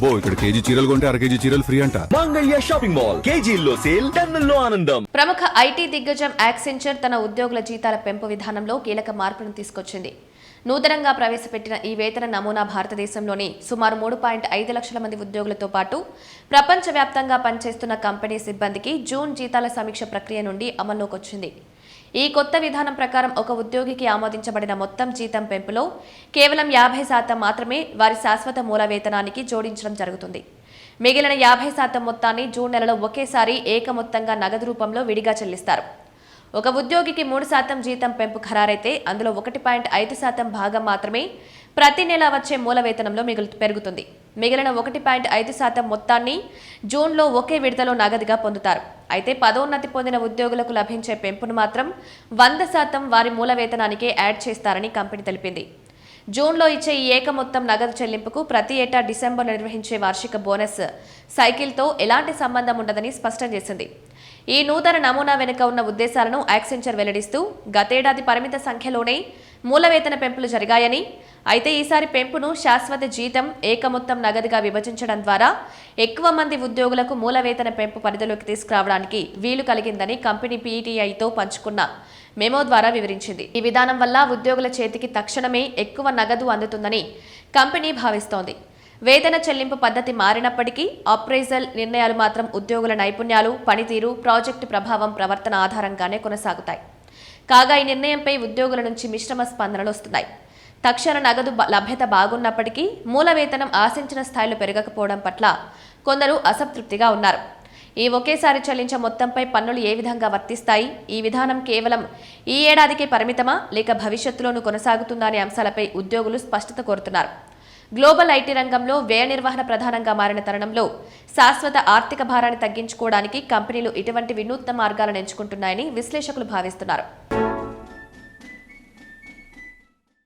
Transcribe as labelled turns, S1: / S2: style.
S1: అబ్బో ఇక్కడ కేజీ చీరలు కొంటే అర కేజీ చీరలు ఫ్రీ అంట.
S2: మంగళ్య షాపింగ్ మాల్, కేజీల్లో సేల్, టన్నుల్లో ఆనందం.
S3: ప్రముఖ ఐటీ దిగ్గజం యాక్సెంచర్ తన ఉద్యోగుల జీతాల పెంపు విధానంలో కీలక మార్పులను తీసుకొచ్చింది. నూతనంగా ప్రవేశపెట్టిన ఈ వేతన నమూనా భారతదేశంలోని సుమారు 3.5 లక్షల మంది ఉద్యోగులతో పాటు ప్రపంచవ్యాప్తంగా పనిచేస్తున్న కంపెనీ సిబ్బందికి జూన్ జీతాల సమీక్ష ప్రక్రియ నుండి అమల్లోకి వచ్చింది. ఈ కొత్త విధానం ప్రకారం ఒక ఉద్యోగికి ఆమోదించబడిన మొత్తం జీతం పెంపులో కేవలం 50% మాత్రమే వారి శాశ్వత మూల వేతనానికి జోడించడం జరుగుతుంది. మిగిలిన 50% మొత్తాన్ని జూన్ నెలలో ఒకేసారి ఏకమొత్తంగా నగదు రూపంలో విడిగా చెల్లిస్తారు. ఒక ఉద్యోగికి 3% జీతం పెంపు ఖరారైతే అందులో 1.5% భాగం మాత్రమే ప్రతి నెల వచ్చే మూల వేతనంలో పెరుగుతుంది. మిగిలిన 1.5% మొత్తాన్ని జూన్లో ఒకే విడతలో నగదుగా పొందుతారు. అయితే పదోన్నతి పొందిన ఉద్యోగులకు లభించే పెంపును మాత్రం 100% వారి మూల వేతనానికే యాడ్ చేస్తారని కంపెనీ తెలిపింది. జూన్లో ఇచ్చే ఈ ఏక మొత్తం నగదు చెల్లింపుకు ప్రతి ఏటా డిసెంబర్లో నిర్వహించే వార్షిక బోనస్ సైకిల్తో ఎలాంటి సంబంధం ఉండదని స్పష్టం చేసింది. ఈ నూతన నమూనా వెనుక ఉన్న ఉద్దేశాలను యాక్సెంచర్ వెల్లడిస్తూ గతేడాది పరిమిత సంఖ్యలోనే మూల వేతన పెంపులు జరిగాయని, అయితే ఈసారి పెంపును శాశ్వత జీతం ఏక మొత్తం నగదుగా విభజించడం ద్వారా ఎక్కువ మంది ఉద్యోగులకు మూల వేతన పెంపు పరిధిలోకి తీసుకురావడానికి వీలు కలిగిందని కంపెనీ పీటీఐతో పంచుకున్న మెమో ద్వారా వివరించింది. ఈ విధానం వల్ల ఉద్యోగుల చేతికి తక్షణమే ఎక్కువ నగదు అందుతుందని కంపెనీ భావిస్తోంది. వేతన చెల్లింపు పద్ధతి మారినప్పటికీ అప్రైజల్ నిర్ణయాలు మాత్రం ఉద్యోగుల నైపుణ్యాలు, పనితీరు, ప్రాజెక్టు ప్రభావం, ప్రవర్తన ఆధారంగానే కొనసాగుతాయి. కాగా ఈ నిర్ణయంపై ఉద్యోగుల నుంచి మిశ్రమ స్పందనలు వస్తున్నాయి. తక్షణ నగదు లభ్యత బాగున్నప్పటికీ మూల వేతనం ఆశించిన స్థాయిలో పెరగకపోవడం పట్ల కొందరు అసంతృప్తిగా ఉన్నారు. ఈ ఒకేసారి చెల్లించే మొత్తంపై పన్నులు ఏ విధంగా వర్తిస్తాయి, ఈ విధానం కేవలం ఈ ఏడాదికే పరిమితమా లేక భవిష్యత్తులోనూ కొనసాగుతుందా అనే అంశాలపై ఉద్యోగులు స్పష్టత కోరుతున్నారు. గ్లోబల్ ఐటీ రంగంలో వ్యయ నిర్వహణ ప్రధానంగా మారిన తరుణంలో శాశ్వత ఆర్థిక భారాన్ని తగ్గించుకోవడానికి కంపెనీలు ఇటువంటి వినూత్న మార్గాలను ఎంచుకుంటున్నాయని విశ్లేషకులు భావిస్తున్నారు.